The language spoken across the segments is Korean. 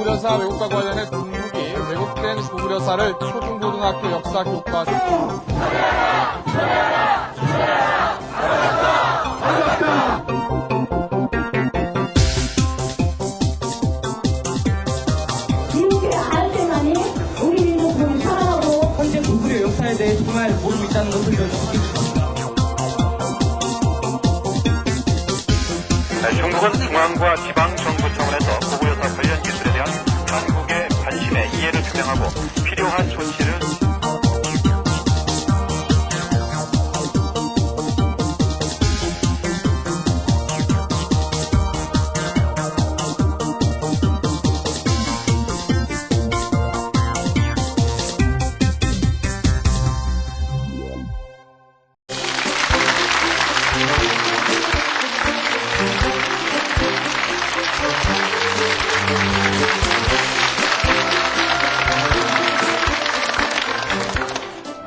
고구려사 왜곡과 관련해 중국이 왜곡된 고구려사를 초중고등학교 역사 교과서 중국에 알 때만이 우리 민족은 살아가고 현재 고구려 역사에 대해 정말 모르고 있다는 것을 중국은 중앙과 지방 정부 차원에서 고구려사 관련 기술에 대한 한국의 관심에 이해를 표명하고 필요한 조치를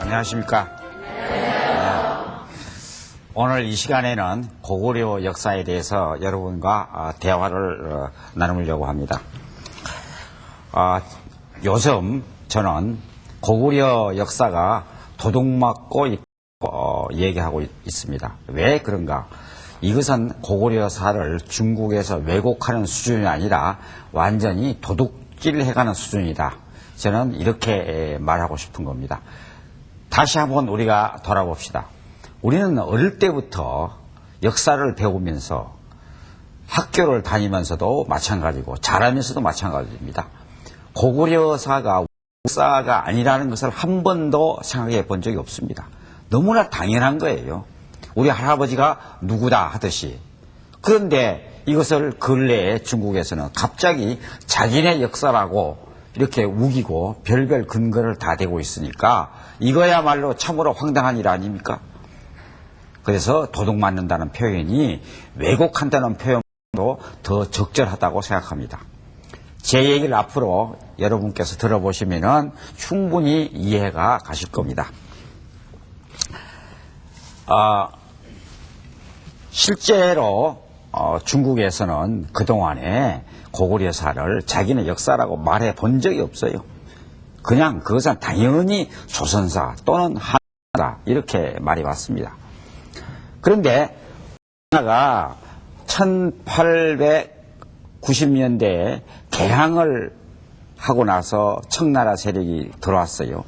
안녕하십니까. 오늘 이 시간에는 고구려 역사에 대해서 여러분과 대화를 나누려고 합니다. 요즘 저는 고구려 역사가 도둑맞고 얘기하고 있습니다. 왜 그런가? 이것은 고구려사를 중국에서 왜곡하는 수준이 아니라 완전히 도둑질해가는 수준이다. 저는 이렇게 말하고 싶은 겁니다. 다시 한번 우리가 돌아봅시다. 우리는 어릴 때부터 역사를 배우면서 학교를 다니면서도 마찬가지고 잘하면서도 마찬가지입니다. 고구려사가 역사가 아니라는 것을 한 번도 생각해 본 적이 없습니다. 너무나 당연한 거예요. 우리 할아버지가 누구다 하듯이. 그런데 이것을 근래에 중국에서는 갑자기 자기네 역사라고 이렇게 우기고 별별 근거를 다 대고 있으니까 이거야말로 참으로 황당한 일 아닙니까? 그래서 도둑 맞는다는 표현이 왜곡한다는 표현도 더 적절하다고 생각합니다. 제 얘기를 앞으로 여러분께서 들어보시면 충분히 이해가 가실 겁니다. 실제로 중국에서는 그동안에 고구려사를 자기네 역사라고 말해 본 적이 없어요. 그냥 그것은 당연히 조선사 또는 한나라 이렇게 말해 왔습니다. 그런데 한나라가 1890년대에 개항을 하고 나서 청나라 세력이 들어왔어요.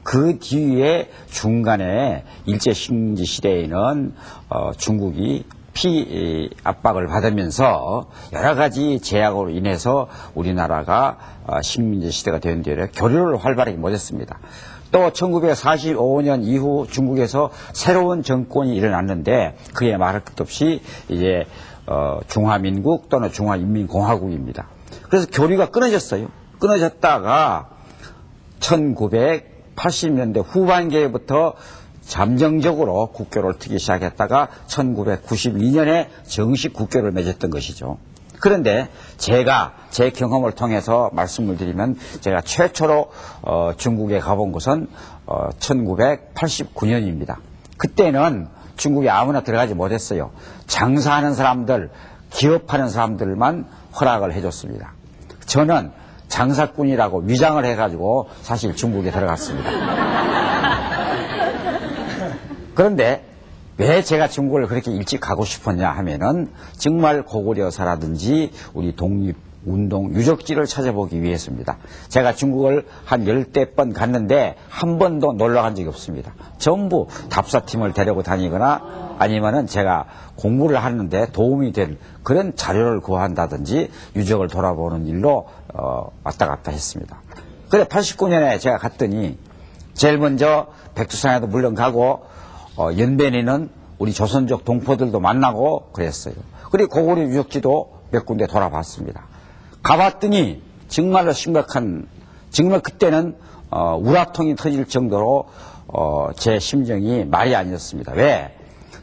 그 뒤에 중간에 일제식민지 시대에는 중국이 압박을 받으면서 여러 가지 제약으로 인해서 우리나라가 식민지 시대가 된 뒤에 교류를 활발하게 못했습니다. 또 1945년 이후 중국에서 새로운 정권이 일어났는데 그에 말할 것도 없이 이제 중화민국 또는 중화인민공화국입니다. 그래서 교류가 끊어졌어요. 끊어졌다가 1980년대 후반기부터 잠정적으로 국교를 트기 시작했다가 1992년에 정식 국교를 맺었던 것이죠. 그런데 제가 제 경험을 통해서 말씀을 드리면 제가 최초로 중국에 가본 것은 1989년입니다. 그때는 중국에 아무나 들어가지 못했어요. 장사하는 사람들, 기업하는 사람들만 허락을 해줬습니다. 저는 장사꾼이라고 위장을 해가지고 사실 중국에 들어갔습니다. 그런데 왜 제가 중국을 그렇게 일찍 가고 싶었냐 하면은 정말 고구려사라든지 우리 독립운동 유적지를 찾아보기 위해서입니다. 제가 중국을 한 10대 번 갔는데 한 번도 놀러 간 적이 없습니다. 전부 답사팀을 데리고 다니거나 아니면은 제가 공부를 하는데 도움이 될 그런 자료를 구한다든지 유적을 돌아보는 일로 왔다 갔다 했습니다. 그런데 89년에 제가 갔더니 제일 먼저 백두산에도 물론 가고 연변에는 우리 조선족 동포들도 만나고 그랬어요. 그리고 고구려 유적지도 몇 군데 돌아봤습니다. 가봤더니 정말로 심각한, 정말 그때는 우라통이 터질 정도로 제 심정이 말이 아니었습니다. 왜?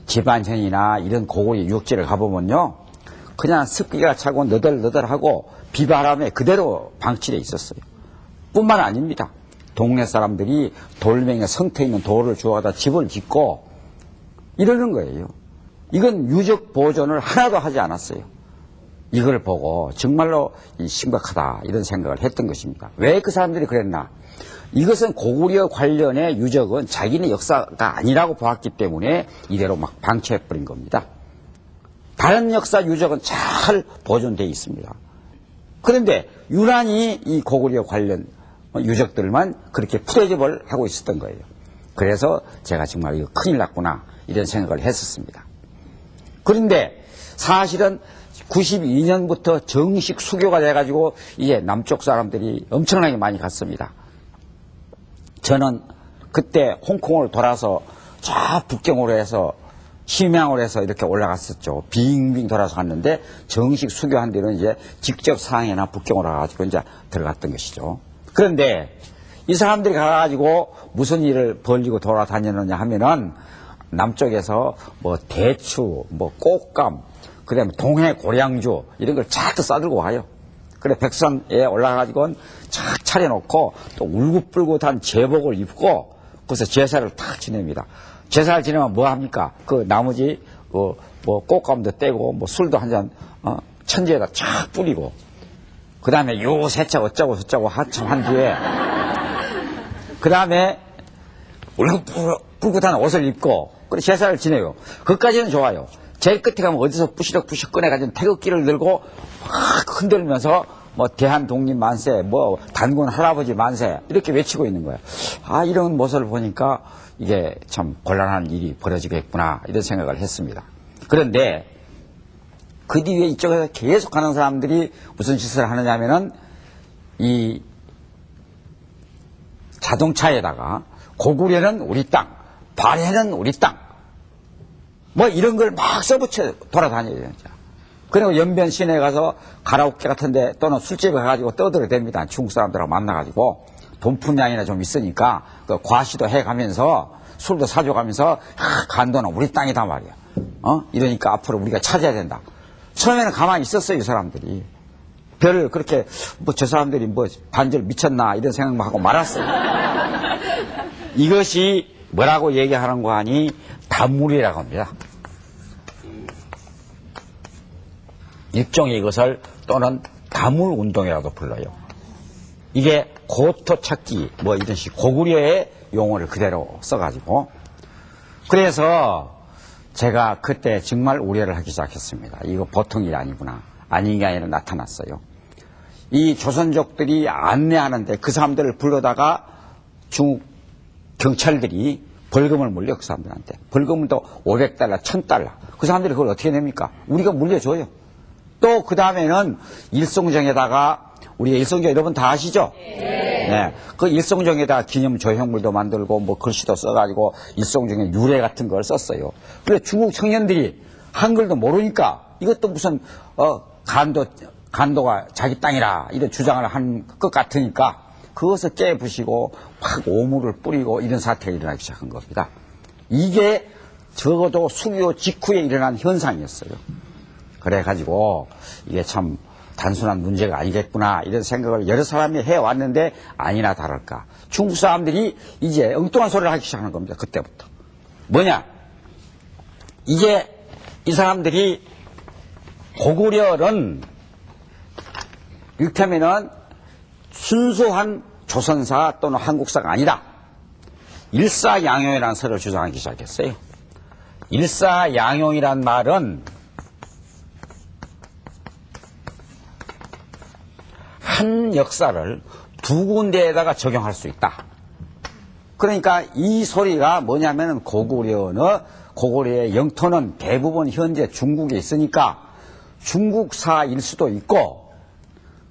집안현이나 이런 고구려 유적지를 가보면요, 그냥 습기가 차고 너덜너덜하고 비바람에 그대로 방치되어 있었어요. 뿐만 아닙니다. 동네 사람들이 돌멩이에 성태 있는 돌을 주워다 집을 짓고 이러는 거예요. 이건 유적 보존을 하나도 하지 않았어요. 이걸 보고 정말로 심각하다 이런 생각을 했던 것입니다. 왜 그 사람들이 그랬나? 이것은 고구려 관련의 유적은 자기네 역사가 아니라고 보았기 때문에 이대로 막 방치해버린 겁니다. 다른 역사 유적은 잘 보존되어 있습니다. 그런데 유난히 이 고구려 관련 유적들만 그렇게 푸대접을 하고 있었던 거예요. 그래서 제가 정말 이거 큰일 났구나 이런 생각을 했었습니다. 그런데 사실은 92년부터 정식 수교가 돼가지고 이제 남쪽 사람들이 엄청나게 많이 갔습니다. 저는 그때 홍콩을 돌아서 저 북경으로 해서 심양으로 해서 이렇게 올라갔었죠. 빙빙 돌아서 갔는데 정식 수교한 데는 이제 직접 상해나 북경으로 가가지고 이제 들어갔던 것이죠. 그런데 이 사람들이 가가지고 무슨 일을 벌리고 돌아다녔느냐 하면은 남쪽에서 뭐 대추, 뭐 꽃감, 그 다음에 동해 고량주 이런 걸 쫙 싸들고 와요. 그래 백산에 올라가가지고 착 차려놓고 또 울긋불긋한 제복을 입고 그래서 제사를 탁 지냅니다. 제사를 지내면 뭐 합니까? 그 나머지 뭐 꽃감도 떼고 뭐 술도 한 잔 천지에다 쫙 뿌리고 그 다음에 요 세차 어쩌고 저쩌고 한참 한 뒤에 그 다음에 울긋불긋한 옷을 입고 그래 제사를 지내요. 그것까지는 좋아요. 제일 끝에 가면 어디서 부시럭부시럭 꺼내가지고 태극기를 들고 막 흔들면서 뭐 대한독립 만세, 뭐 단군 할아버지 만세 이렇게 외치고 있는 거예요. 아, 이런 모습을 보니까 이게 참 곤란한 일이 벌어지겠구나 이런 생각을 했습니다. 그런데 그 뒤에 이쪽에서 계속 가는 사람들이 무슨 짓을 하느냐면은 이 자동차에다가 고구려는 우리 땅, 발해는 우리 땅 뭐 이런 걸 막 써붙여 돌아다녀요. 진짜. 그리고 연변 시내에 가서 가라오케 같은데 또는 술집에 가가지고 떠들어댑니다. 중국 사람들하고 만나가지고 돈푼양이나 좀 있으니까 그 과시도 해가면서 술도 사줘가면서 간도는 우리 땅이다 말이야. 이러니까 앞으로 우리가 찾아야 된다. 처음에는 가만히 있었어요. 이 사람들이. 별 그렇게 뭐 저 사람들이 뭐 반절 미쳤나 이런 생각만 하고 말았어요. 이것이 뭐라고 얘기하는 거 하니 단물이라고 합니다. 일종의 이것을 또는 다물운동이라고 불러요. 이게 고토 찾기 뭐 이런 식 고구려의 용어를 그대로 써가지고 그래서 제가 그때 정말 우려를 하기 시작했습니다. 이거 보통 일이 아니구나. 아닌 게 아니라 나타났어요. 이 조선족들이 안내하는데 그 사람들을 불러다가 중국 경찰들이 벌금을 물려 그 사람들한테. 벌금은 또 500달러, 1000달러. 그 사람들이 그걸 어떻게 냅니까? 우리가 물려줘요. 또 그 다음에는 일송정에다가 우리가 일송정 여러분 다 아시죠? 네. 그 일송정에다가 기념 조형물도 만들고 뭐 글씨도 써가지고 일송정에 유래 같은 걸 썼어요. 그래 중국 청년들이 한글도 모르니까 이것도 무슨 간도가 자기 땅이라 이런 주장을 한 것 같으니까 그것을 깨부시고 막 오물을 뿌리고 이런 사태가 일어나기 시작한 겁니다. 이게 적어도 수교 직후에 일어난 현상이었어요. 그래가지고 이게 참 단순한 문제가 아니겠구나 이런 생각을 여러 사람이 해왔는데 아니나 다를까 중국 사람들이 이제 엉뚱한 소리를 하기 시작하는 겁니다. 그때부터. 뭐냐? 이제 이 사람들이 고구려는 이를테면은 순수한 조선사 또는 한국사가 아니다. 일사양용이라는 설을 주장하기 시작했어요. 일사양용이란 말은 한 역사를 두 군데에다가 적용할 수 있다. 그러니까 이 소리가 뭐냐면 고구려의 영토는 대부분 현재 중국에 있으니까 중국사일 수도 있고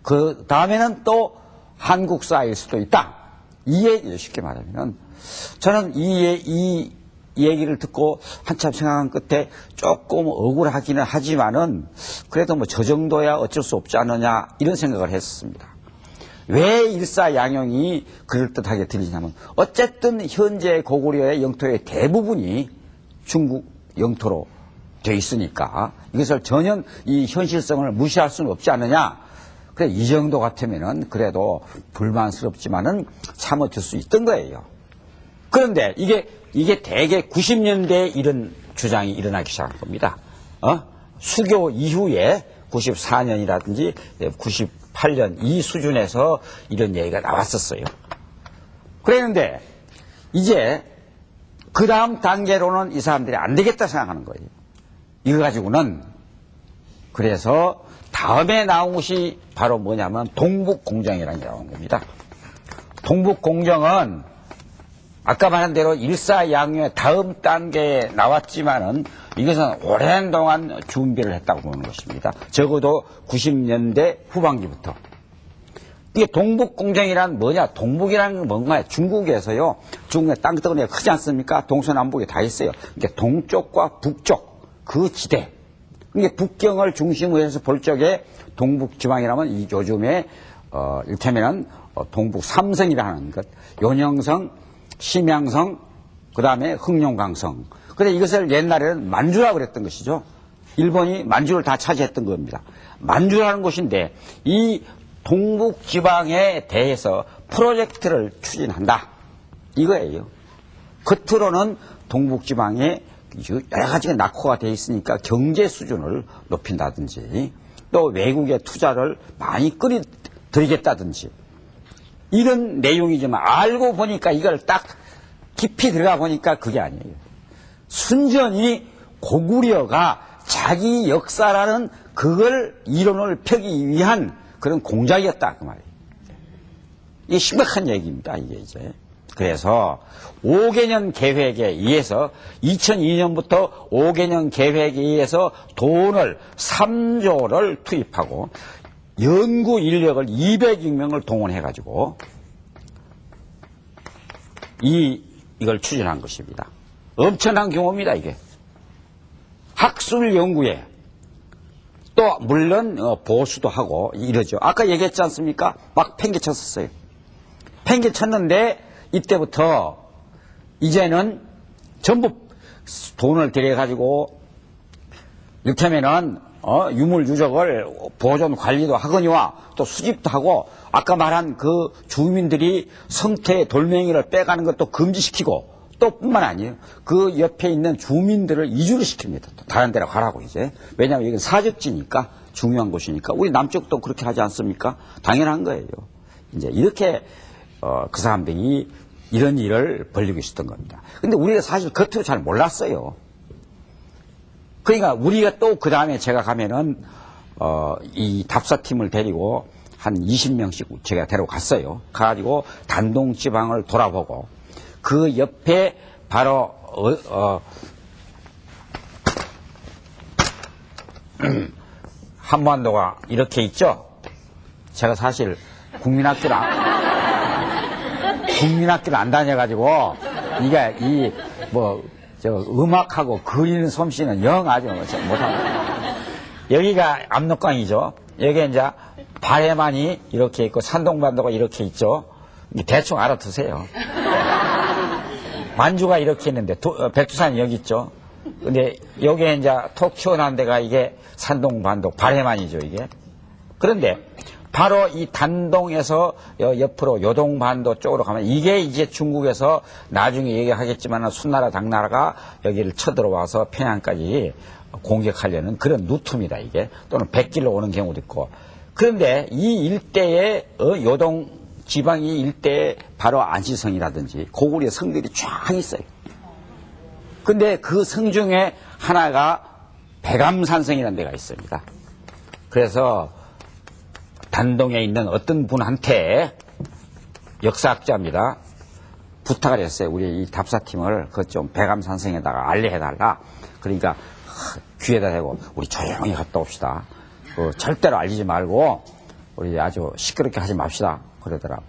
그 다음에는 또 한국사일 수도 있다. 이 얘기를 쉽게 말하면 저는 이 얘기를 듣고 한참 생각한 끝에 조금 억울하기는 하지만은 그래도 뭐 저 정도야 어쩔 수 없지 않느냐 이런 생각을 했습니다. 왜 일사양용이 그럴듯하게 들리냐면 어쨌든 현재 고구려의 영토의 대부분이 중국 영토로 돼 있으니까 이것을 전혀 이 현실성을 무시할 수는 없지 않느냐. 그래 이 정도 같으면은 그래도 불만스럽지만은 참아줄 수 있던 거예요. 그런데 이게 대개 90년대에 이런 주장이 일어나기 시작한 겁니다. 수교 이후에 94년이라든지 98년 이 수준에서 이런 얘기가 나왔었어요. 그랬는데 이제 그 다음 단계로는 이 사람들이 안 되겠다 생각하는 거예요. 이거 가지고는. 그래서 다음에 나온 것이 바로 뭐냐면 동북공정이라는 게 나온 겁니다. 동북공정은 아까 말한 대로 일사양요의 다음 단계에 나왔지만은 이것은 오랜 동안 준비를 했다고 보는 것입니다. 적어도 90년대 후반기부터. 이게 동북공정이란 뭐냐? 동북이라는 건 뭔가요? 중국에서요. 중국의 땅덩어리가 크지 않습니까? 동서남북이 다 있어요. 이게 동쪽과 북쪽 그 지대. 이게 북경을 중심으로 해서 볼 적에 동북지방이라면 이 요즘에 이를테면은 동북 삼성이라는 것, 연영성, 심양성, 그 다음에 흑룡강성. 그런데 이것을 옛날에는 만주라고 그랬던 것이죠. 일본이 만주를 다 차지했던 겁니다. 만주라는 곳인데 이 동북지방에 대해서 프로젝트를 추진한다. 이거예요. 겉으로는 동북지방에 여러 가지가 낙후가 되어 있으니까 경제 수준을 높인다든지 또 외국의 투자를 많이 끌어들이겠다든지 이런 내용이지만 알고 보니까 이걸 딱 깊이 들어가 보니까 그게 아니에요. 순전히 고구려가 자기 역사라는 그걸 이론을 펴기 위한 그런 공작이었다 그 말이에요. 이게 심각한 얘기입니다. 이게 이제. 그래서 5개년 계획에 의해서 2002년부터 5개년 계획에 의해서 돈을 3조를 투입하고 연구 인력을 200명을 동원해가지고 이걸 추진한 것입니다. 엄청난 규모입니다, 이게. 학술 연구에 또 물론 보수도 하고 이러죠. 아까 얘기했지 않습니까? 막 팽개쳤었어요. 팽개쳤는데 이때부터 이제는 전부 돈을 들여가지고 이를테면은 유물 유적을 보존 관리도 하거니와 또 수집도 하고 아까 말한 그 주민들이 성태의 돌멩이를 빼가는 것도 금지시키고 또 뿐만 아니에요. 그 옆에 있는 주민들을 이주를 시킵니다. 또 다른 데로 가라고 이제. 왜냐하면 여기는 사적지니까 중요한 곳이니까. 우리 남쪽도 그렇게 하지 않습니까? 당연한 거예요. 이제 이렇게 그 사람들이 이런 일을 벌리고 있었던 겁니다. 근데 우리가 사실 겉으로 잘 몰랐어요. 그러니까 우리가 또 그 다음에 제가 가면은 이 답사팀을 데리고 한 20명씩 제가 데려갔어요. 가가지고 단동 지방을 돌아보고 그 옆에 바로 한반도가 이렇게 있죠. 제가 사실 국민학교를 안 다녀가지고 이게 음악하고 그리는 솜씨는 영 아주 못합니다. 여기가 압록강이죠. 여기 이제 발해만이 이렇게 있고 산동반도가 이렇게 있죠. 대충 알아두세요. 만주가 이렇게 있는데 백두산이 여기 있죠. 근데 여기에 이제 톡 튀어나온 데가 이게 산동반도 발해만이죠, 이게. 그런데 바로 이 단동에서 옆으로 요동반도 쪽으로 가면 이게 이제 중국에서 나중에 얘기하겠지만 수나라 당나라가 여기를 쳐들어와서 평양까지 공격하려는 그런 루트입니다, 이게. 또는 백길로 오는 경우도 있고. 그런데 이 일대에 요동 지방이 일대에 바로 안시성이라든지 고구려 성들이 쫙 있어요. 근데 그 성 중에 하나가 백암산성이라는 데가 있습니다. 그래서 단동에 있는 어떤 분한테 역사학자입니다. 부탁을 했어요. 우리 이 답사팀을 그 좀 백암산성에다가 알려해달라. 그러니까 귀에다 대고 우리 조용히 갔다 옵시다. 절대로 알리지 말고 우리 아주 시끄럽게 하지 맙시다. 그러더라고.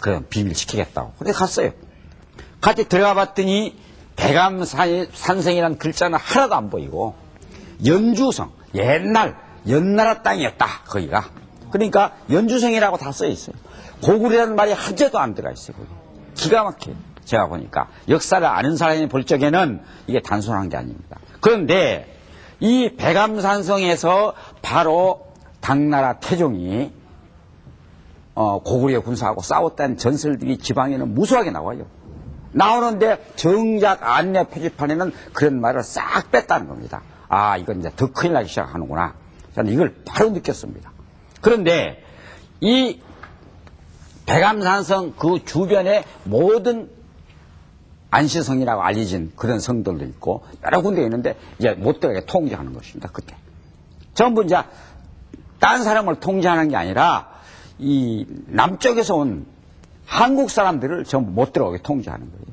그럼 비밀 지키겠다고. 근데 갔어요. 같이 들어가 봤더니 백암산성이라는 글자는 하나도 안 보이고 연주성, 옛날 연나라 땅이었다. 거기가. 그러니까 연주성이라고 다 써 있어요. 고구려라는 말이 한자도 안 들어가 있어요. 거기. 기가 막혀요. 제가 보니까 역사를 아는 사람이 볼 적에는 이게 단순한 게 아닙니다. 그런데 이 백암산성에서 바로 당나라 태종이 고구려 군사하고 싸웠다는 전설들이 지방에는 무수하게 나와요. 나오는데 정작 안내 표지판에는 그런 말을 싹 뺐다는 겁니다. 이건 이제 더 큰일 나기 시작하는구나. 저는 이걸 바로 느꼈습니다. 그런데 이 백암산성 그 주변에 모든 안시성이라고 알려진 그런 성들도 있고 여러 군데 있는데 이제 못 들어가게 통제하는 것입니다. 그때 전부 이제 딴 사람을 통제하는 게 아니라 이 남쪽에서 온 한국 사람들을 전부 못 들어가게 통제하는 거예요.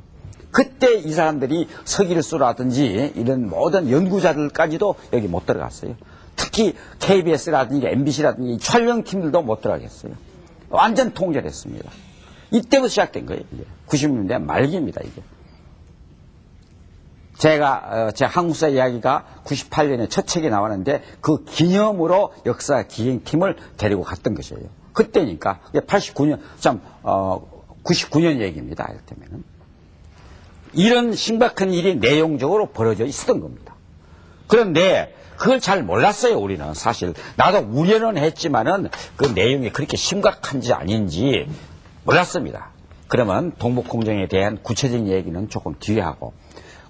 그때 이 사람들이 서길수라든지 이런 모든 연구자들까지도 여기 못 들어갔어요. 특히 KBS라든지 MBC라든지 촬영팀들도 못 들어가겠어요. 완전 통제를 했습니다. 이때부터 시작된 거예요. 이게. 90년대 말기입니다. 이게. 제가 제 한국사 이야기가 98년에 첫 책이 나왔는데 그 기념으로 역사 기행팀을 데리고 갔던 것이에요. 그때니까 89년 99년 얘기입니다. 이를테면은 이런 심각한 일이 내용적으로 벌어져 있었던 겁니다. 그런데 그걸 잘 몰랐어요. 우리는 사실 나도 우려는 했지만은 그 내용이 그렇게 심각한지 아닌지 몰랐습니다. 그러면 동북공정에 대한 구체적인 얘기는 조금 뒤에 하고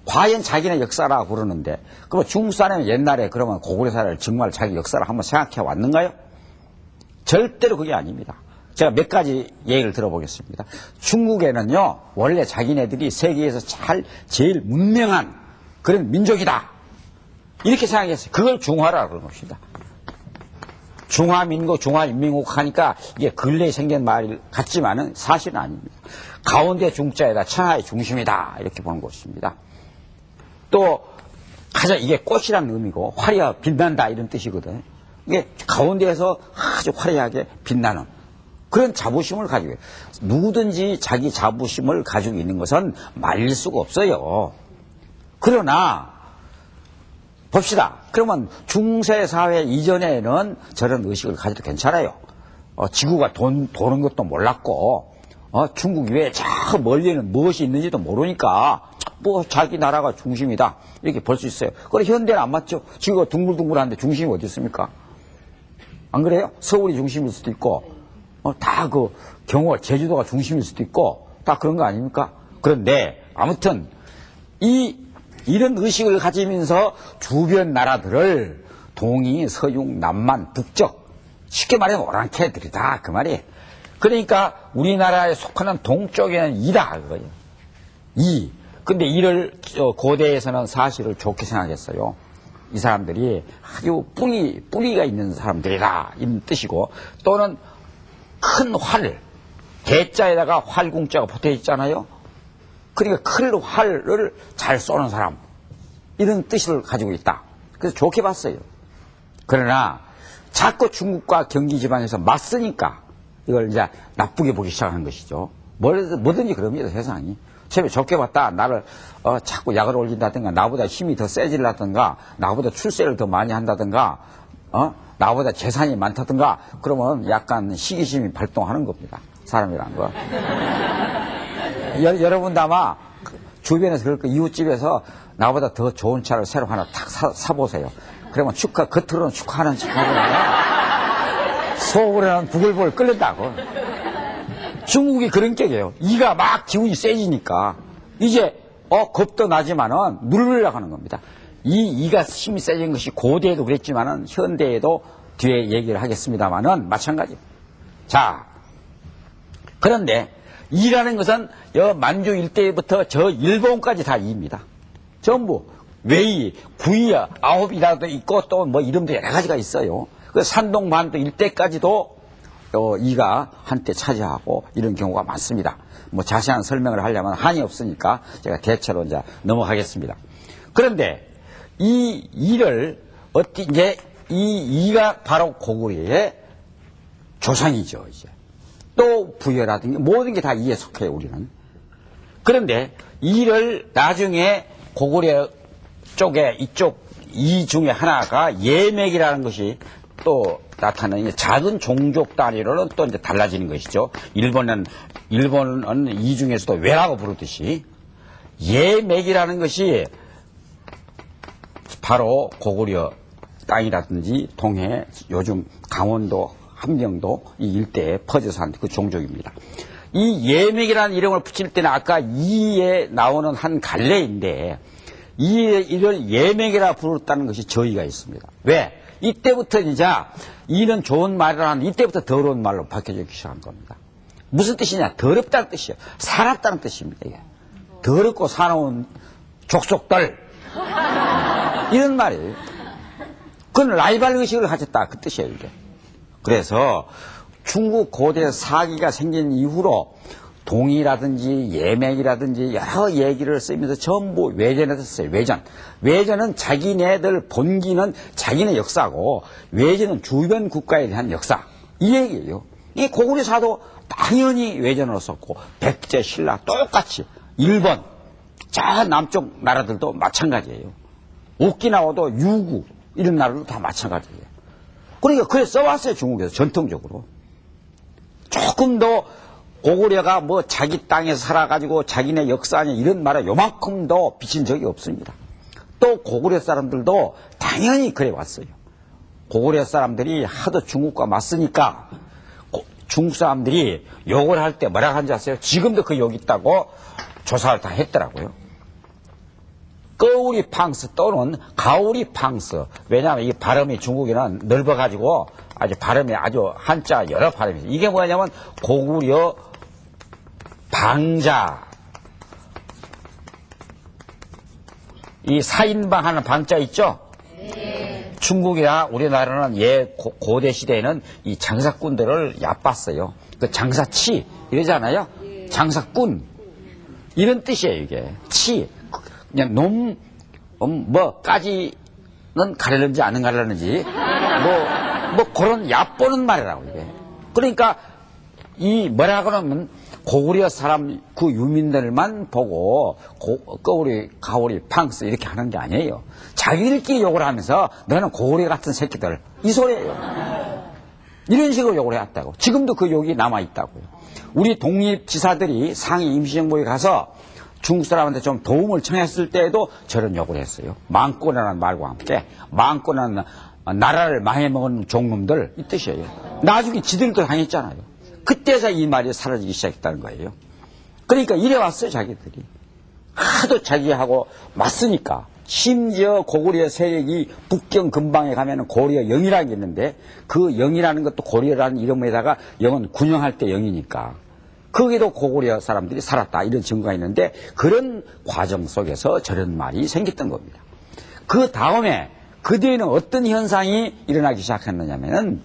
과연 자기네 역사라고 그러는데 그럼 중국 사람이 옛날에 그러면 고구려사를 정말 자기 역사를 한번 생각해 왔는가요? 절대로 그게 아닙니다. 제가 몇 가지 얘기를 들어보겠습니다. 중국에는요 원래 자기네들이 세계에서 제일 문명한 그런 민족이다 이렇게 생각했어요. 그걸 중화라고 그러는 것입니다. 중화민국, 중화인민국 하니까 이게 근래에 생긴 말 같지만은 사실은 아닙니다. 가운데 중자에다 천하의 중심이다 이렇게 보는 것입니다. 또 가장 이게 꽃이라는 의미고 화려하 빛난다 이런 뜻이거든요. 이게 가운데에서 아주 화려하게 빛나는 그런 자부심을 가지고 누구든지 자기 자부심을 가지고 있는 것은 말릴 수가 없어요. 그러나 봅시다. 그러면 중세사회 이전에는 저런 의식을 가져도 괜찮아요. 지구가 도는 것도 몰랐고 중국 외에 저 멀리는 무엇이 있는지도 모르니까 뭐 자기 나라가 중심이다 이렇게 볼 수 있어요. 그런데 현대는 안 맞죠. 지구가 둥글둥글한데 중심이 어디 있습니까? 안 그래요? 서울이 중심일 수도 있고 다 그 경호 제주도가 중심일 수도 있고 다 그런 거 아닙니까? 그런데 아무튼 이런 의식을 가지면서 주변 나라들을 동이, 서육, 남만, 북적 쉽게 말하면 오랑캐들이다 그 말이에요. 그러니까 우리나라에 속하는 동쪽에는 이다 그거예요. 이. 근데 이를 고대에서는 사실을 좋게 생각했어요. 이 사람들이 아주 뿌리가 있는 사람들이다 이런 뜻이고 또는 큰 활, 대자에다가 활궁자가 붙어 있잖아요. 그러니까 큰 활을 잘 쏘는 사람 이런 뜻을 가지고 있다. 그래서 좋게 봤어요. 그러나 자꾸 중국과 경기 지방에서 맞서니까 이걸 이제 나쁘게 보기 시작하는 것이죠. 뭐든지 그럽니다. 세상이. 처음에 좋게 봤다. 나를 자꾸 약을 올린다든가 나보다 힘이 더 세질라든가 나보다 출세를 더 많이 한다든가 나보다 재산이 많다든가 그러면 약간 시기심이 발동하는 겁니다. 사람이란 거. 여러분도 아마 주변에서 그럴 거 이웃집에서 나보다 더 좋은 차를 새로 하나 탁 사보세요. 그러면 겉으로는 축하하는 척하고 속으로는 부글부글 끓는다고. 중국이 그런 격이에요. 이가 막 기운이 세지니까 이제 겁도 나지만은 누르려고 하는 겁니다. 이가 힘이 세진 것이 고대에도 그랬지만은 현대에도 뒤에 얘기를 하겠습니다만은 마찬가지. 자, 그런데 이라는 것은 만주 일대부터 저 일본까지 다 이입니다. 전부 웨이, 구이야, 아홉이라도 있고 또 뭐 이름도 여러 가지가 있어요. 그 산동반도 일대까지도 이가 한때 차지하고 이런 경우가 많습니다. 뭐 자세한 설명을 하려면 한이 없으니까 제가 대체로 이제 넘어가겠습니다. 그런데 이를 이제 이가 바로 고구려의 조상이죠. 이제 또 부여라든지 모든 게 다 이에 속해요. 우리는. 그런데 이를 나중에 고구려 쪽에 이쪽 이 중에 하나가 예맥이라는 것이 또 나타나는 작은 종족 단위로는 또 이제 달라지는 것이죠. 일본은 이 중에서도 외라고 부르듯이 예맥이라는 것이 바로 고구려 땅이라든지 동해 요즘 강원도 함경도 이 일대에 퍼져서 한 그 종족입니다. 이 예맥이라는 이름을 붙일 때는 아까 이에 나오는 한 갈래인데 이를 예맥이라 부르다는 것이 저의가 있습니다. 왜? 이때부터 이제 이는 좋은 말이라는 이때부터 더러운 말로 바뀌어지기 시작한 겁니다. 무슨 뜻이냐? 더럽다는 뜻이에요. 살았다는 뜻입니다. 이게. 더럽고 사나운 족속들 이런 말이에요. 그건 라이벌 의식을 가졌다 그 뜻이에요. 이게. 그래서 중국 고대 사기가 생긴 이후로 동이라든지 예맹이라든지 여러 얘기를 쓰면서 전부 외전에서 써요. 외전은 자기네들 본기는 자기네 역사고 외전은 주변 국가에 대한 역사 이 얘기예요. 이 고구려사도 당연히 외전으로 썼고 백제, 신라 똑같이 일본 저 남쪽 나라들도 마찬가지예요. 오키나와도 유구 이런 나라도 다 마찬가지예요. 그러니까 그래 써왔어요. 중국에서 전통적으로. 조금 더 고구려가 뭐 자기 땅에서 살아가지고 자기네 역사냐 이런 말에 요만큼도 비친 적이 없습니다. 또 고구려 사람들도 당연히 그래 왔어요. 고구려 사람들이 하도 중국과 맞으니까 중국 사람들이 욕을 할 때 뭐라 하는지 아세요? 지금도 그 욕 있다고 조사를 다 했더라고요. 꺼우리 팡스 또는 가우리 팡스. 왜냐하면 이 발음이 중국에는 넓어가지고 아주 발음이 아주 한자 여러 발음이 있어요. 이게 뭐냐면 고구려 방자. 이 사인방 하는 방자 있죠? 네. 중국이나 우리나라는 고대 시대에는 이 장사꾼들을 얕봤어요. 그 장사치 이러잖아요. 네. 장사꾼 이런 뜻이에요. 이게 치 그냥 놈 뭐까지는 가려는지 안 가려는지 뭐 그런 얕보는 말이라고 이게. 그러니까 이 뭐라 그러면 고구려 사람 그 유민들만 보고 꺼우리 가오리 팡스 이렇게 하는 게 아니에요. 자기들끼리 욕을 하면서 너는 고구려 같은 새끼들 이 소리예요. 이런 식으로 욕을 해왔다고. 지금도 그 욕이 남아있다고요. 우리 독립지사들이 상위 임시정부에 가서 중국 사람한테 좀 도움을 청했을 때에도 저런 욕을 했어요. 망꼬라는 말과 함께 망꼬라는 나라를 망해먹은 종놈들 이 뜻이에요. 나중에 지들도 당했잖아요. 그때서 이 말이 사라지기 시작했다는 거예요. 그러니까 이래 왔어요. 자기들이. 하도 자기하고 맞으니까. 심지어 고구려 세력이 북경 근방에 가면 고려 영이라는 게 있는데 그 영이라는 것도 고려라는 이름에다가 영은 군영할 때 영이니까 거기도 고구려 사람들이 살았다 이런 증거가 있는데 그런 과정 속에서 저런 말이 생겼던 겁니다. 그 다음에 그 뒤에는 어떤 현상이 일어나기 시작했느냐면은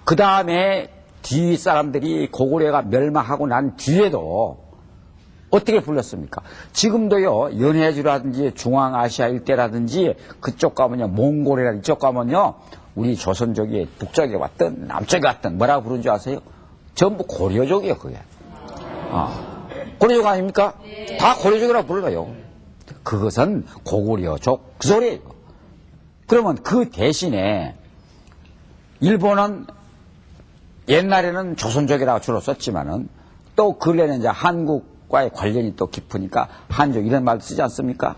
그 다음에 뒤 사람들이 고구려가 멸망하고 난 뒤에도 어떻게 불렀습니까? 지금도요, 연해주라든지 중앙아시아 일대라든지 그쪽 가면요, 몽골이라든지 이쪽 가면요, 우리 조선족이 북쪽에 왔든 남쪽에 왔든 뭐라고 부르는 줄 아세요? 전부 고려족이에요, 그게. 고려족 아닙니까? 네. 다 고려족이라고 불러요. 그것은 고구려족 그 소리예요. 그러면 그 대신에 일본은 옛날에는 조선족이라고 주로 썼지만은 또 근래는 이제 한국과의 관련이 또 깊으니까 한족 이런 말도 쓰지 않습니까?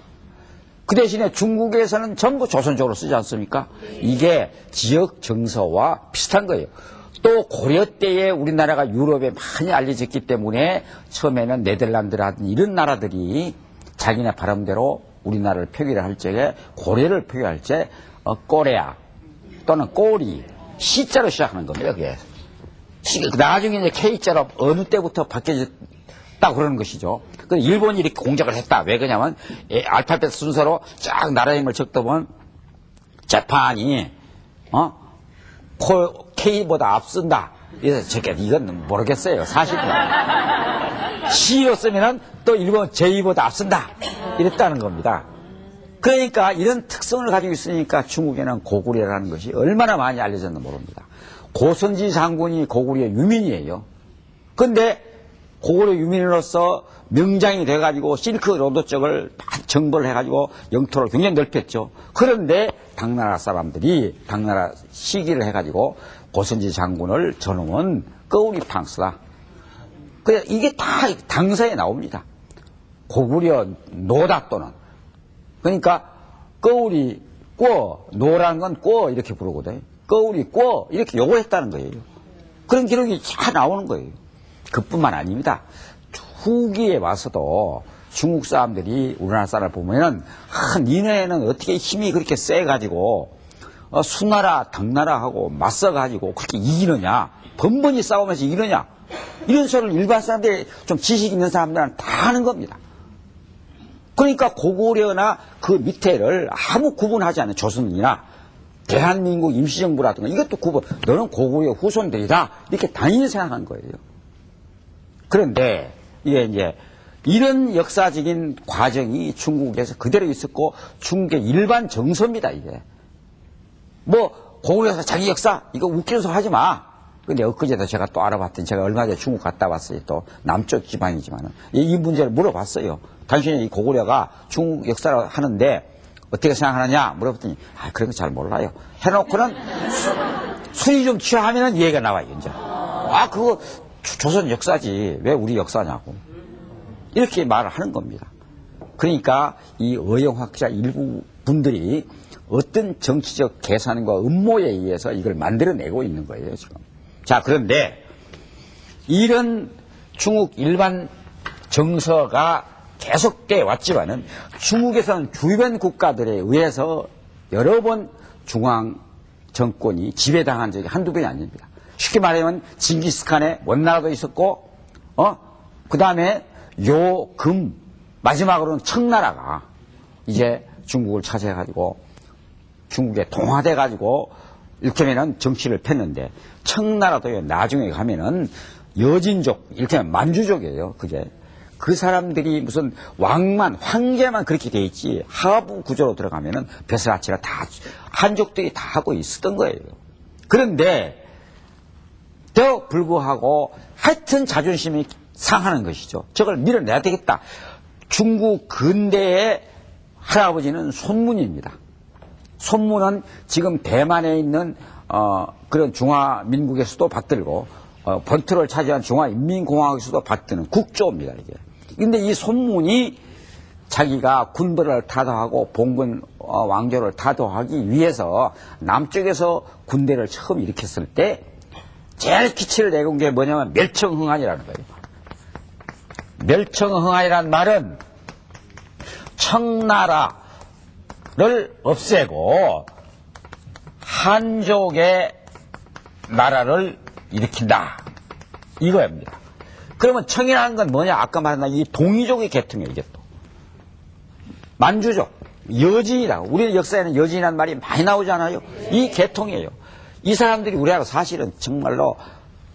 그 대신에 중국에서는 전부 조선족으로 쓰지 않습니까? 이게 지역 정서와 비슷한 거예요. 또 고려 때에 우리나라가 유럽에 많이 알려졌기 때문에 처음에는 네덜란드라든지 이런 나라들이 자기네 발음대로 우리나라를 표기를 할 적에 고려를 표기할 때 꼬레아 또는 꼬리 시자로 시작하는 겁니다. 그게. 나중에 이제 K자로 어느 때부터 바뀌어졌다고 그러는 것이죠. 일본이 이렇게 공작을 했다. 왜 그러냐면 알파벳 순서로 쫙 나라 이름을 적다 보면 재판이 K보다 앞선다. 그래서 저게 이건 모르겠어요. 사실은 C로 쓰면은 또 일본 J보다 앞선다. 이랬다는 겁니다. 그러니까 이런 특성을 가지고 있으니까 중국에는 고구려라는 것이 얼마나 많이 알려졌는지 모릅니다. 고선지 장군이 고구려 유민이에요. 근데 고구려 유민으로서 명장이 돼가지고 실크로드 쪽을 정벌을 해가지고 영토를 굉장히 넓혔죠. 그런데 당나라 사람들이 당나라 시기를 해가지고 고선지 장군을 저놈은 꺼우리 팡스다. 그래 이게 다 당서에 나옵니다. 고구려 노다 또는 그러니까 꺼우리 꿔 노라는 건 꿔 이렇게 부르거든요. 꺼우리 꿔 이렇게 욕을 했다는 거예요. 그런 기록이 다 나오는 거예요. 그뿐만 아닙니다. 후기에 와서도 중국 사람들이 우리나라 사람을 보면은 니네는 어떻게 힘이 그렇게 세가지고 수나라, 당나라하고 맞서가지고 그렇게 이기느냐, 번번이 싸우면서 이기느냐, 이런 소리를 일반 사람들이 좀 지식 있는 사람들은 다 하는 겁니다. 그러니까 고구려나 그 밑에를 아무 구분하지 않는 조선이나 대한민국 임시정부라든가 이것도 구분, 너는 고구려 후손들이다, 이렇게 당연히 생각한 거예요. 그런데 이게 이제 이런 역사적인 과정이 중국에서 그대로 있었고 중국의 일반 정서입니다, 이게. 뭐 고구려에서 자기 역사 이거 웃기는 소리 하지 마. 근데 엊그제도 제가 또 알아봤더니 제가 얼마 전에 중국 갔다 왔어요. 또 남쪽 지방이지만은 이 문제를 물어봤어요. 당신이 이 고구려가 중국 역사를 하는데 어떻게 생각하느냐 물어봤더니 그런 거 잘 몰라요. 해놓고는 술이 좀 취하면은 얘기가 나와요. 이제 그거 조선 역사지 왜 우리 역사냐고 이렇게 말을 하는 겁니다. 그러니까 이 어영학자 일부 분들이 어떤 정치적 계산과 음모에 의해서 이걸 만들어내고 있는 거예요, 지금. 자, 그런데 이런 중국 일반 정서가 계속돼 왔지만은 중국에서는 주변 국가들에 의해서 여러 번 중앙 정권이 지배당한 적이 한두 번이 아닙니다. 쉽게 말하면 징기스칸의 원나라도 있었고, 그 다음에 요, 금, 마지막으로는 청나라가 이제 중국을 차지해가지고 중국에 동화돼가지고 이를테면 정치를 폈는데 청나라도 나중에 가면은 여진족, 이를테면 만주족이에요. 그게. 그 사람들이 무슨 왕만, 황제만 그렇게 돼 있지 하부 구조로 들어가면은 벼슬아치가 다, 한족들이 다 하고 있었던 거예요. 그런데 더 불구하고 하여튼 자존심이 상하는 것이죠. 저걸 밀어내야 되겠다. 중국 근대의 할아버지는 손문입니다. 손문은 지금 대만에 있는 그런 중화민국에서도 받들고 본토를 차지한 중화인민공화국에서도 받드는 국조입니다. 이게. 근데 이 손문이 자기가 군벌을 타도하고 봉건 왕조를 타도하기 위해서 남쪽에서 군대를 처음 일으켰을 때 제일 기치를 내건 게 뭐냐면 멸청흥한이라는 거예요. 멸청흥한이라는 말은 청나라를 없애고 한족의 나라를 일으킨다. 이거입니다. 그러면 청이라는 건 뭐냐? 아까 말한 이 동이족의 계통이에요, 이게 또. 만주족, 여진이라고. 우리 역사에는 여진이라는 말이 많이 나오잖아요. 이 계통이에요. 이 사람들이 우리하고 사실은 정말로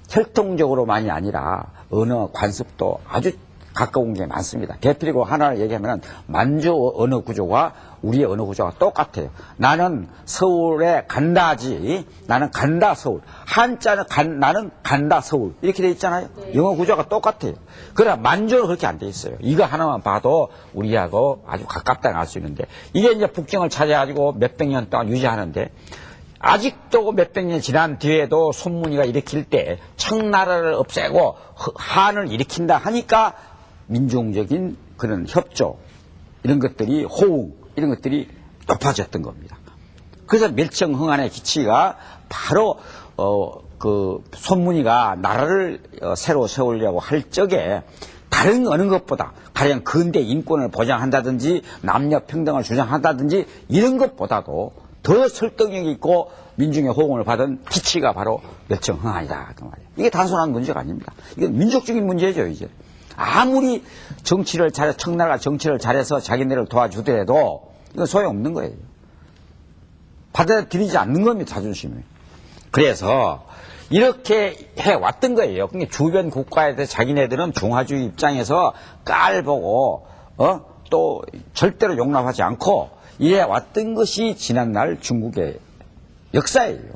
혈통적으로만이 아니라 언어, 관습도 아주 가까운 게 많습니다. 대표적으로 하나를 얘기하면 만주 언어 구조가 우리의 언어 구조가 똑같아요. 나는 서울에 간다지, 나는 간다 서울. 한자는 나는 간다 서울. 이렇게 돼 있잖아요. 영어 구조가 똑같아요. 그러나 만주는 그렇게 안 돼 있어요. 이거 하나만 봐도 우리하고 아주 가깝다는 알 수 있는데 이게 이제 북경을 찾아가지고 몇백 년 동안 유지하는데 아직도 몇백 년 지난 뒤에도 손문이가 일으킬 때 청나라를 없애고 한을 일으킨다 하니까 민중적인 그런 협조 이런 것들이 호응 이런 것들이 높아졌던 겁니다. 그래서 멸청흥한의 기치가 바로 그 손문이가 나라를 새로 세우려고 할 적에 다른 어느 것보다 가령 근대 인권을 보장한다든지 남녀 평등을 주장한다든지 이런 것보다도 더 설득력이 있고 민중의 호응을 받은 기치가 바로 멸청흥한이다. 그 말이에요. 이게 단순한 문제가 아닙니다. 이건 민족적인 문제죠, 이제. 아무리 정치를 청나라가 정치를 잘해서 자기네를 도와주더라도 이건 소용없는 거예요. 받아들이지 않는 겁니다, 자존심이. 그래서 이렇게 해왔던 거예요. 그러니까 주변 국가에 대해서 자기네들은 중화주의 입장에서 깔보고 또 절대로 용납하지 않고 이래 왔던 것이 지난날 중국의 역사예요.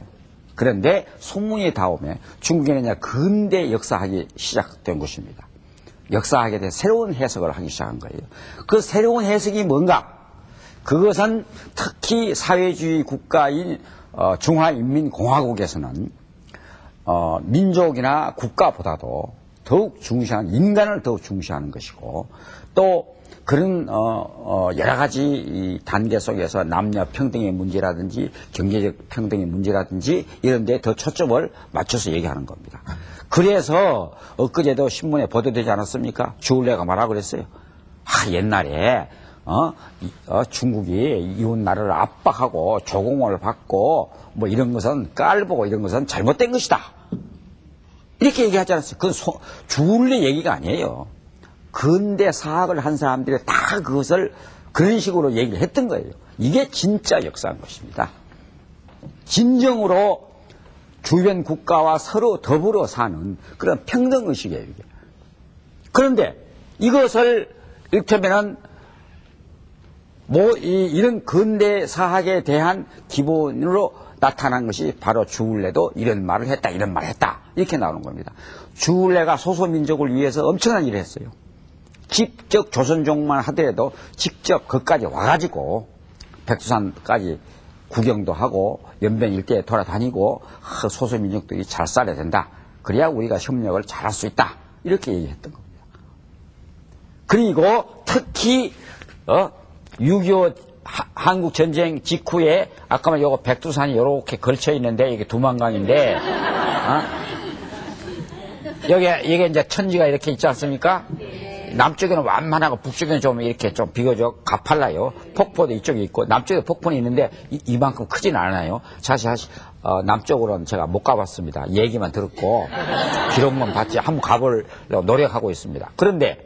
그런데 손문이 다음에 중국에는 이제 근대 역사학이 시작된 것입니다. 역사학에 대해 새로운 해석을 하기 시작한 거예요. 그 새로운 해석이 뭔가? 그것은 특히 사회주의 국가인 중화인민공화국에서는 민족이나 국가보다도 더욱 중시하는 인간을 더욱 중시하는 것이고 또 그런 여러 가지 이 단계 속에서 남녀 평등의 문제라든지 경제적 평등의 문제라든지 이런 데 더 초점을 맞춰서 얘기하는 겁니다. 그래서 엊그제도 신문에 보도되지 않았습니까? 주울레가 말하고 그랬어요. 옛날에 중국이 이웃 나라를 압박하고 조공을 받고 뭐 이런 것은 깔보고 이런 것은 잘못된 것이다. 이렇게 얘기하지 않았어요. 그건 주울레 얘기가 아니에요. 근대 사학을 한 사람들이 다 그것을 그런 식으로 얘기를 했던 거예요. 이게 진짜 역사인 것입니다. 진정으로 주변 국가와 서로 더불어 사는 그런 평등의식이에요, 이게. 그런데 이것을 이를테면은 이런 근대 사학에 대한 기본으로 나타난 것이 바로 주울레도 이런 말을 했다, 이런 말을 했다. 이렇게 나오는 겁니다. 주울레가 소소민족을 위해서 엄청난 일을 했어요. 직접 조선족만 하더라도 직접 거기까지 와가지고 백두산까지 구경도 하고 연변 일대에 돌아다니고 소소민족들이 잘 살아야 된다. 그래야 우리가 협력을 잘할 수 있다. 이렇게 얘기했던 겁니다. 그리고 특히 6.25 한국전쟁 직후에 아까 말 요거 백두산이 이렇게 걸쳐 있는데 이게 두만강인데 이게 이제 천지가 이렇게 있지 않습니까? 남쪽에는 완만하고 북쪽에는 좀 이렇게 좀 비교적 가팔라요. 폭포도 이쪽에 있고 남쪽에 폭포는 있는데 이만큼 크진 않아요. 사실 남쪽으로는 제가 못 가봤습니다. 얘기만 들었고 기록만 봤지 한번 가보려고 노력하고 있습니다. 그런데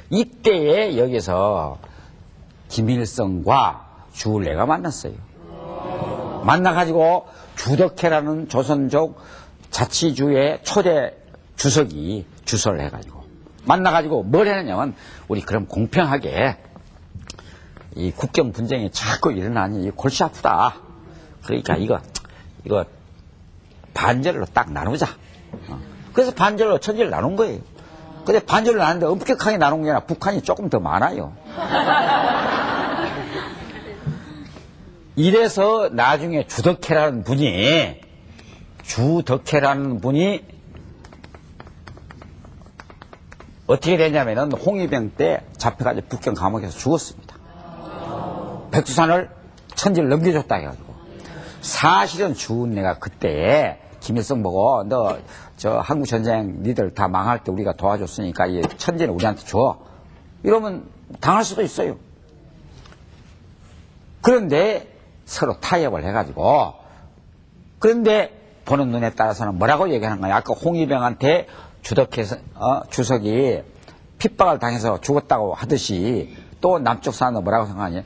이때에 여기서 김일성과 주울레가 만났어요. 만나가지고 주덕회라는 조선족 자치주의 초대 주석이 주설을 해가지고 만나가지고 뭘 했냐면 우리 그럼 공평하게 이 국경 분쟁이 자꾸 일어나니 골치 아프다. 그러니까 이거 반절로 딱 나누자. 그래서 반절로 천지를 나눈 거예요. 근데 반절로 나눴는데 엄격하게 나눈 게 아니라 북한이 조금 더 많아요. 이래서 나중에 주덕회라는 분이 어떻게 되냐면은 홍위병 때 잡혀가지고 북경 감옥에서 죽었습니다. 백두산을 천지를 넘겨줬다 해가지고. 사실은 주은내가 그때 김일성 보고 너 저 한국전쟁 니들 다 망할 때 우리가 도와줬으니까 이 천지는 우리한테 줘. 이러면 당할 수도 있어요. 그런데 서로 타협을 해가지고 그런데 보는 눈에 따라서는 뭐라고 얘기하는 거냐. 아까 홍위병한테 주석이 핍박을 당해서 죽었다고 하듯이 또 남쪽 사람은 뭐라고 생각하냐.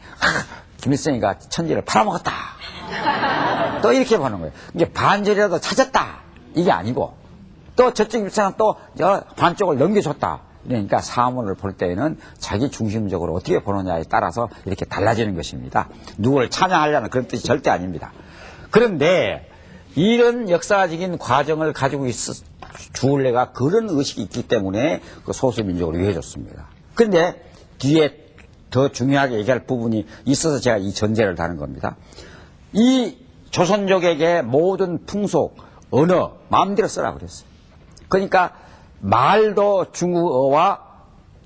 김일성이가 천지를 팔아먹었다. 또 이렇게 보는 거예요. 이게 반절이라도 찾았다. 이게 아니고 또 저쪽 입장은 또 반쪽을 넘겨줬다. 그러니까 사물을 볼 때에는 자기 중심적으로 어떻게 보느냐에 따라서 이렇게 달라지는 것입니다. 누구를 찬양하려는 그런 뜻이 절대 아닙니다. 그런데 이런 역사적인 과정을 가지고 주울레가 그런 의식이 있기 때문에 그 소수민족을 위해줬습니다. 그런데 뒤에 더 중요하게 얘기할 부분이 있어서 제가 이 전제를 다는 겁니다. 이 조선족에게 모든 풍속, 언어 마음대로 쓰라 그랬어요. 그러니까 말도 중국어와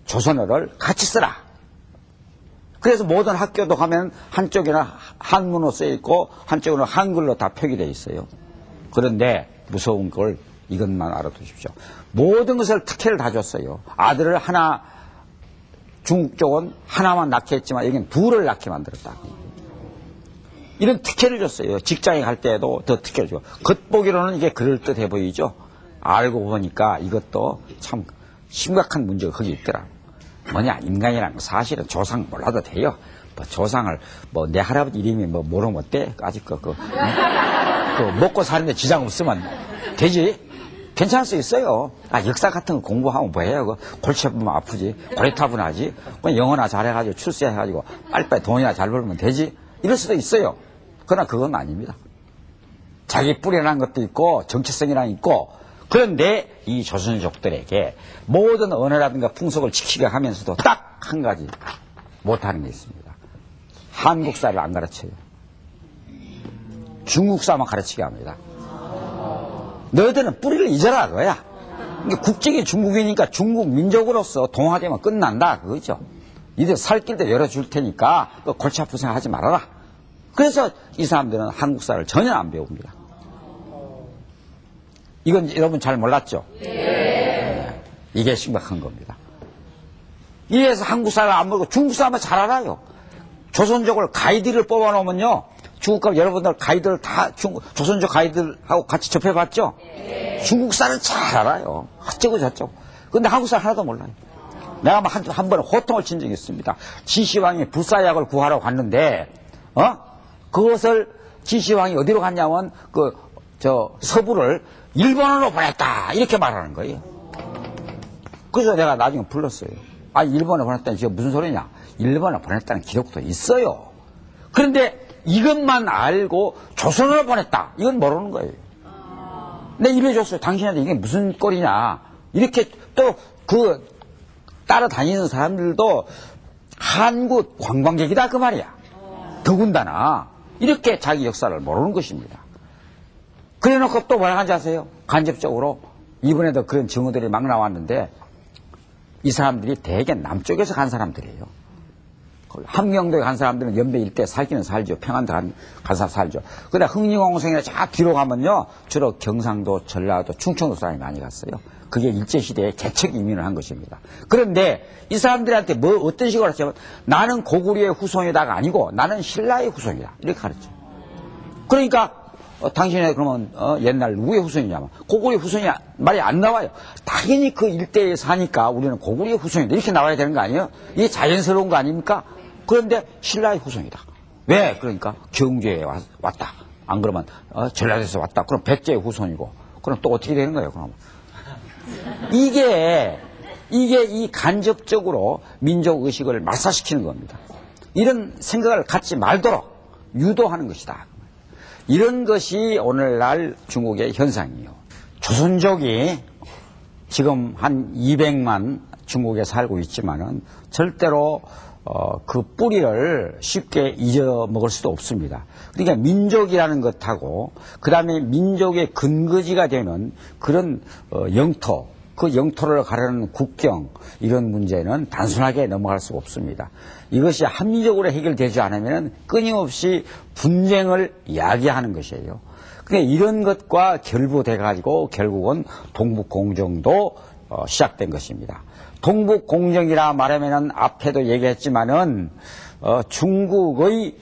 조선어를 같이 쓰라. 그래서 모든 학교도 가면 한쪽에는 한문으로 쓰여있고 한쪽에는 한글로 다 표기되어 있어요. 그런데 무서운 걸 이것만 알아두십시오. 모든 것을 특혜를 다 줬어요. 아들을 하나, 중국 쪽은 하나만 낳게 했지만 여기는 둘을 낳게 만들었다. 이런 특혜를 줬어요. 직장에 갈 때에도 더 특혜를 줘. 겉보기로는 이게 그럴듯해 보이죠. 알고 보니까 이것도 참 심각한 문제가 거기 있더라. 뭐냐, 인간이란 거 사실은 조상 몰라도 돼요. 뭐 조상을 내 할아버지 이름이 모르면 어때? 아직 먹고 사는데 지장 없으면 되지. 괜찮을 수 있어요. 역사 같은 거 공부하면 뭐해요? 골치 아프면 아프지. 고리타분하지. 그냥 영어나 잘해가지고 출세해가지고 빨리빨리 돈이나 잘 벌면 되지. 이럴 수도 있어요. 그러나 그건 아닙니다. 자기 뿌리라는 것도 있고 정체성이라는 있고 그런데 이 조선족들에게 모든 언어라든가 풍속을 지키게 하면서도 딱 한 가지 못하는 게 있습니다. 한국사를 안 가르쳐요. 중국사만 가르치게 합니다. 너희들은 뿌리를 잊어라 그거야. 국적이 중국이니까 중국 민족으로서 동화되면 끝난다 그거죠. 이들 살 길도 열어줄 테니까 골치 아픈 생각 하지 말아라. 그래서 이 사람들은 한국사를 전혀 안 배웁니다. 이건 여러분 잘 몰랐죠? 네. 이게 심각한 겁니다. 이래서 한국 사람 안 모르고 중국 사람은 잘 알아요. 조선족을 가이드를 뽑아놓으면요. 중국 가면 여러분들 가이드를 다 조선족 가이드하고 같이 접해봤죠? 중국 사람은 잘 알아요. 어쩌고 저쩌고. 근데 한국 사람 하나도 몰라요. 내가 한 번에 호통을 친 적이 있습니다. 진시황이 불사약을 구하러 갔는데, 그것을 진시황이 어디로 갔냐면, 서부를 일본으로 보냈다. 이렇게 말하는 거예요. 그래서 내가 나중에 불렀어요. 아, 일본에 보냈다니 지금 무슨 소리냐? 일본에 보냈다는 기록도 있어요. 그런데 이것만 알고 조선으로 보냈다. 이건 모르는 거예요. 내가 이래줬어요. 당신한테 이게 무슨 꼴이냐. 이렇게 또 따라다니는 사람들도 한국 관광객이다 그 말이야. 더군다나 이렇게 자기 역사를 모르는 것입니다. 그래놓고 또 뭐라 하는지 아세요? 간접적으로 이번에도 그런 증언들이 막 나왔는데 이 사람들이 대개 남쪽에서 간 사람들이에요. 함경도에 간 사람들은 연배 일대 살기는 살죠. 평안도 간 사람 살죠. 근데 흥림홍성이나 쫙 뒤로 가면요. 주로 경상도, 전라도, 충청도 사람이 많이 갔어요. 그게 일제시대에 개척 이민을 한 것입니다. 그런데 이 사람들한테 어떤 식으로 하냐면 나는 고구려의 후손이다가 아니고 나는 신라의 후손이다. 이렇게 가르쳐. 그러니까 당신이 그러면 옛날 누구의 후손이냐면 고구려 후손이 말이 안 나와요. 당연히 그 일대에 사니까 우리는 고구려 후손이다. 이렇게 나와야 되는 거 아니에요? 이게 자연스러운 거 아닙니까? 그런데 신라의 후손이다. 왜? 그러니까 경주에 왔다. 안 그러면 전라도에서 왔다. 그럼 백제의 후손이고. 그럼 또 어떻게 되는 거예요? 그럼 이게 이 간접적으로 민족 의식을 말살시키는 겁니다. 이런 생각을 갖지 말도록 유도하는 것이다. 이런 것이 오늘날 중국의 현상이에요. 조선족이 지금 한 200만 중국에 살고 있지만은 절대로 그 뿌리를 쉽게 잊어먹을 수도 없습니다. 그러니까 민족이라는 것하고 그 다음에 민족의 근거지가 되는 그런 영토, 그 영토를 가르는 국경 이런 문제는 단순하게 넘어갈 수가 없습니다. 이것이 합리적으로 해결되지 않으면 끊임없이 분쟁을 야기하는 것이에요. 근데 이런 것과 결부돼 가지고 결국은 동북공정도 시작된 것입니다. 동북공정이라 말하면은 앞에도 얘기했지만은 중국의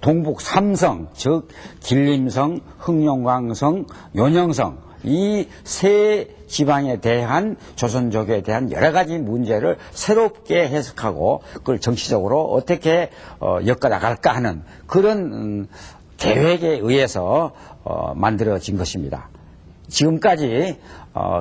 동북 삼성, 즉 길림성, 흑룡강성, 요녕성 이 세 지방에 대한 조선족에 대한 여러 가지 문제를 새롭게 해석하고 그걸 정치적으로 어떻게 엮어나갈까 하는 그런 계획에 의해서 만들어진 것입니다. 지금까지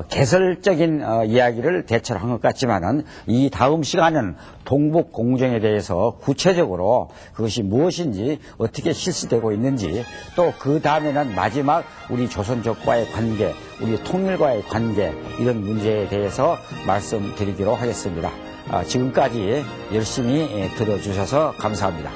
개설적인 이야기를 대체로 한 것 같지만은 이 다음 시간은 동북 공정에 대해서 구체적으로 그것이 무엇인지 어떻게 실시되고 있는지 또 그 다음에는 마지막 우리 조선족과의 관계, 우리 통일과의 관계 이런 문제에 대해서 말씀드리기로 하겠습니다. 지금까지 열심히 들어주셔서 감사합니다.